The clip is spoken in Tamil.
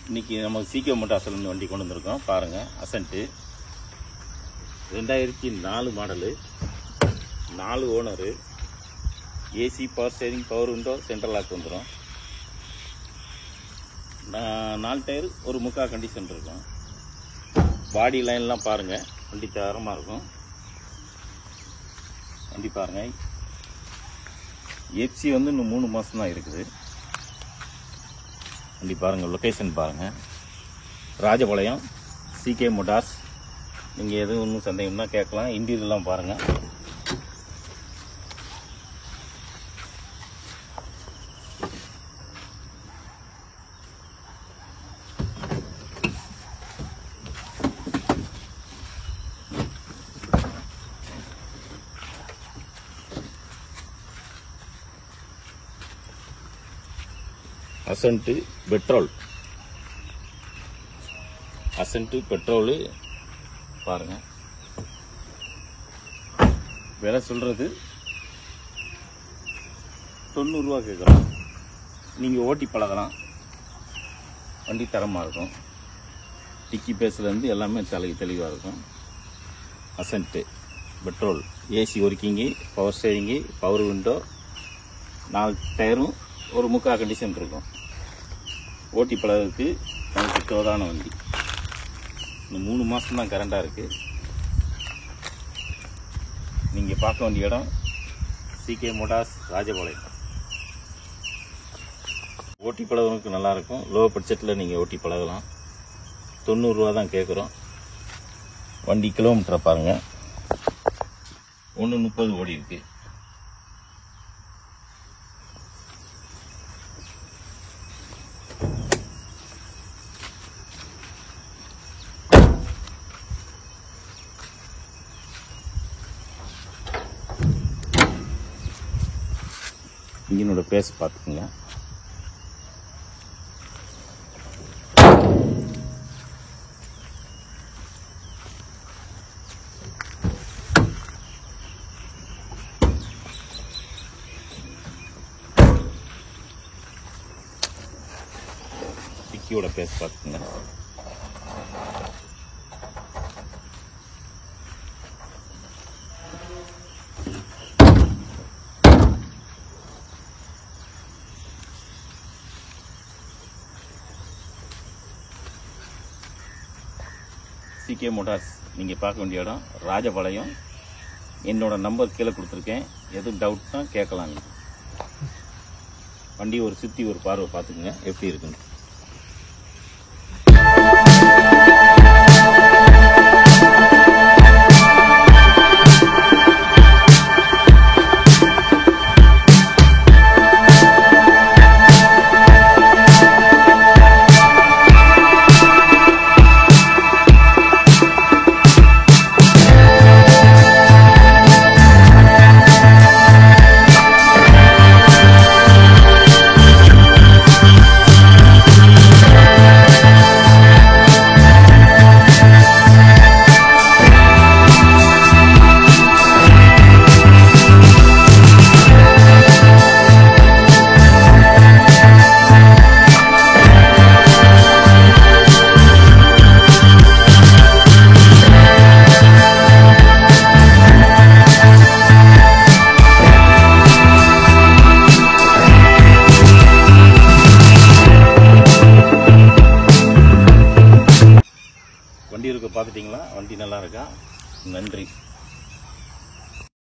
இன்றைக்கி நம்ம சிகே மோட்டார்ஸ்லேருந்து வண்டி கொண்டு வந்திருக்கோம். பாருங்கள், Accent 2004 model, 4 owner, AC, power steering, power window, central lock வந்துடும். 4 டயர், ஒரு முக்கா கண்டிஷன் இருக்கும். பாடி லைன்லாம் பாருங்கள், வண்டி தரமாக இருக்கும். வண்டி பாருங்கள், எஃப்சி வந்து இன்னும் 3 மாதம் தான் இருக்குது. வண்டி பாருங்கள், லொக்கேஷன் பாருங்கள், ராஜபாளையம் சிகே மோட்டார்ஸ். நீங்கள் எதுவும் ஒன்றும் சந்தேகம்னா கேட்கலாம். இன்டீரியர்லாம் பாருங்கள். அசன்ட்டு பெட்ரோலு பாருங்கள். விலை சொல்கிறது 90 ரூபா கேட்குறோம். நீங்கள் ஓட்டி பழகலாம். வண்டி தரமாக இருக்கும். டிக்கி பேஸ்லேருந்து எல்லாமே தெளிவாக இருக்கும். அசன்ட்டு petrol, AC working, power steering, power window, 4 டயரும் ஒரு முக்கா கண்டிஷன் இருக்கும். ஓட்டி பழகுக்கு நமக்கு தோதான வண்டி. இன்னும் 3 மாதம் தான் கரண்டாக இருக்குது. நீங்கள் பார்க்க வேண்டிய இடம் சிகே மோட்டார்ஸ், ராஜபாளையம். ஓட்டி பழகுறதுக்கு நல்லாயிருக்கும். லோ பட்ஜெட்டில் நீங்கள் ஓட்டி பழகலாம். 90 ரூபா தான் கேட்குறோம். வண்டி கிலோமீட்டரை பாருங்கள், 1:30 ஓடி இருக்குது. இன்ஜினோட பேஸ் பார்த்துக்குங்க. டிக்கியோட பேஸ் பார்த்துக்குங்க. சிகே மோட்டார்ஸ் நீங்கள் பார்க்க வேண்டிய இடம் ராஜபாளையம். என்னோட நம்பர் கீழே கொடுத்துருக்கேன். எதுவும் டவுட்னா கேட்கலாம். நீங்கள் வண்டி ஒரு சுற்றி ஒரு பார்வை பார்த்துக்குங்க எப்படி இருக்குன்னு. வண்டி இருக்க பார்த்துட்டிங்களா? வண்டி நல்லா இருக்கா? நன்றி.